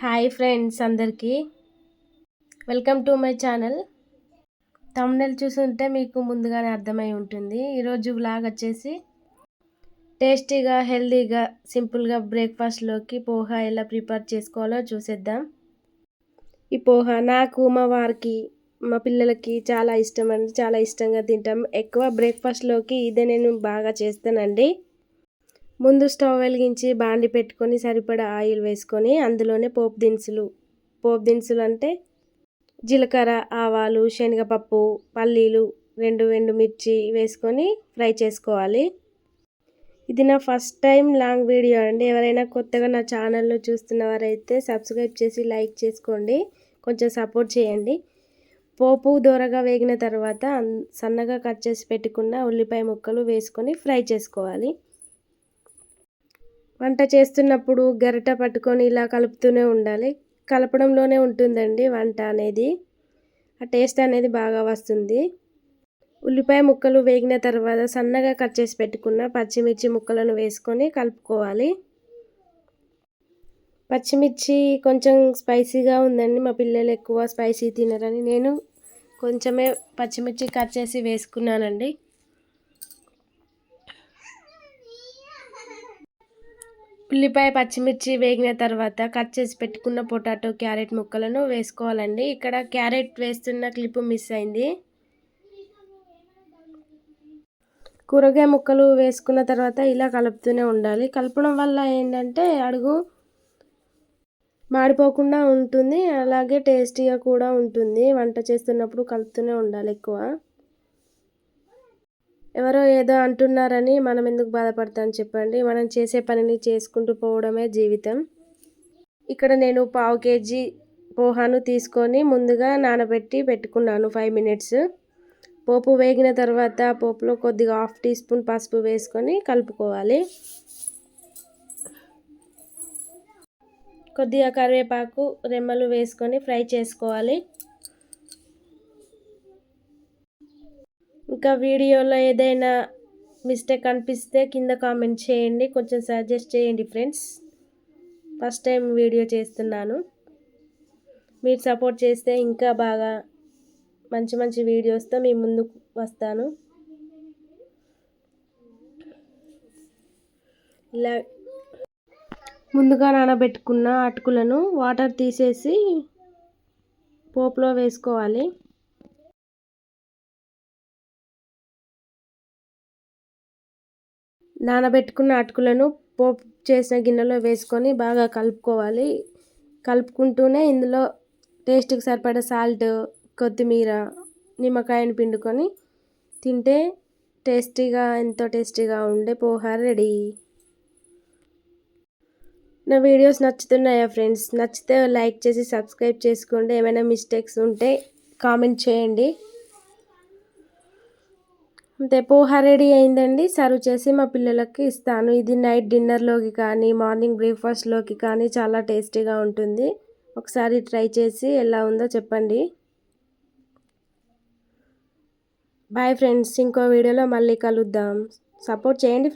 Hi friends అందరికీ welcome to my channel. Thumbnail చూసుంటే మీకు ముందుగానే అర్థమై ఉంటుంది. ఈరోజు వ్లాగ్ వచ్చేసి టేస్టీగా, హెల్తీగా, సింపుల్గా బ్రేక్ఫాస్ట్లోకి పోహా ఎలా ప్రిపేర్ చేసుకోవాలో చూసేద్దాం. ఈ పోహా నాకు, మా వారికి, మా పిల్లలకి చాలా ఇష్టం అండి. చాలా ఇష్టంగా తింటాం. ఎక్కువ బ్రేక్ఫాస్ట్లోకి ఇదే నేను బాగా చేస్తానండి. ముందు స్టవ్ వెలిగించి బాండి పెట్టుకొని సరిపడా ఆయిల్ వేసుకొని అందులోనే పోపు దినుసులు అంటే జీలకర్ర, ఆవాలు, శనగపప్పు, పల్లీలు, 2 ఎండుమిర్చి వేసుకొని ఫ్రై చేసుకోవాలి. ఇది నా ఫస్ట్ టైం లాంగ్ వీడియో అండి. ఎవరైనా కొత్తగా నా ఛానల్ను చూస్తున్నవారైతే సబ్స్క్రైబ్ చేసి లైక్ చేసుకోండి, కొంచెం సపోర్ట్ చేయండి. పోపు దోరగా వేగిన తర్వాత సన్నగా కట్ చేసి పెట్టుకున్న ఉల్లిపాయ ముక్కలు వేసుకొని ఫ్రై చేసుకోవాలి. వంట చేస్తున్నప్పుడు గరిటె పట్టుకొని ఇలా కలుపుతూనే ఉండాలి. కలపడంలోనే ఉంటుందండి వంట అనేది, ఆ టేస్ట్ అనేది బాగా వస్తుంది. ఉల్లిపాయ ముక్కలు వేగిన తర్వాత సన్నగా కట్ చేసి పెట్టుకున్న పచ్చిమిర్చి ముక్కలను వేసుకొని కలుపుకోవాలి. పచ్చిమిర్చి కొంచెం స్పైసీగా ఉందండి. మా పిల్లలు ఎక్కువ స్పైసీ తినరని నేను కొంచెమే పచ్చిమిర్చి కట్ చేసి వేసుకున్నానండి. ఉల్లిపాయ, పచ్చిమిర్చి వేగిన తర్వాత కట్ చేసి పెట్టుకున్న పొటాటో, క్యారెట్ ముక్కలను వేసుకోవాలండి. ఇక్కడ క్యారెట్ వేస్తున్న క్లిప్ మిస్ అయింది. కూరగాయ ముక్కలు వేసుకున్న తర్వాత ఇలా కలుపుతూనే ఉండాలి. కలపడం వల్ల ఏంటంటే అడుగు మాడిపోకుండా ఉంటుంది, అలాగే టేస్టీగా కూడా ఉంటుంది. వంట చేస్తున్నప్పుడు కలుపుతూనే ఉండాలి ఎక్కువ. ఎవరో ఏదో అంటున్నారని మనం ఎందుకు బాధపడతాం చెప్పండి. మనం చేసే పనిని చేసుకుంటూ పోవడమే జీవితం. ఇక్కడ నేను 1/2 kg పోహాను తీసుకొని ముందుగా నానబెట్టి పెట్టుకున్నాను 5 minutes. పోపు వేగిన తర్వాత పోపులో కొద్దిగా 1/2 teaspoon పసుపు వేసుకొని కలుపుకోవాలి. కొద్దిగా కరివేపాకు రెమ్మలు వేసుకొని ఫ్రై చేసుకోవాలి. ఇంకా వీడియోలో ఏదైనా మిస్టేక్ అనిపిస్తే కింద కామెంట్ చేయండి, కొంచెం సజెస్ట్ చేయండి ఫ్రెండ్స్. ఫస్ట్ టైం వీడియో చేస్తున్నాను. మీరు సపోర్ట్ చేస్తే ఇంకా బాగా మంచి వీడియోస్తో మీ ముందుకు వస్తాను. ఇలా ముందుగా నానబెట్టుకున్న అటుకులను వాటర్ తీసేసి పోపులో వేసుకోవాలి. నానబెట్టుకున్న అటుకులను పోపు చేసిన గిన్నెలో వేసుకొని బాగా కలుపుకోవాలి. కలుపుకుంటూనే ఇందులో టేస్ట్కి సరిపడా సాల్ట్, కొత్తిమీర, నిమ్మకాయను పిండుకొని తింటే ఎంతో టేస్టీగా ఉండే పోహా రెడీ. నా వీడియోస్ నచ్చుతున్నాయా ఫ్రెండ్స్? నచ్చితే లైక్ చేసి సబ్స్క్రైబ్ చేసుకోండి. ఏమైనా మిస్టేక్స్ ఉంటే కామెంట్ చేయండి. అంతే, పోహా రెడీ అయిందండి. సర్వ్ చేసి మా పిల్లలకి ఇస్తాను. ఇది నైట్ డిన్నర్లోకి కానీ మార్నింగ్ బ్రేక్ఫాస్ట్లోకి కానీ చాలా టేస్టీగా ఉంటుంది. ఒకసారి ట్రై చేసి ఎలా ఉందో చెప్పండి. బాయ్ ఫ్రెండ్స్, ఇంకో వీడియోలో మళ్ళీ కలుద్దాం. సపోర్ట్ చేయండి.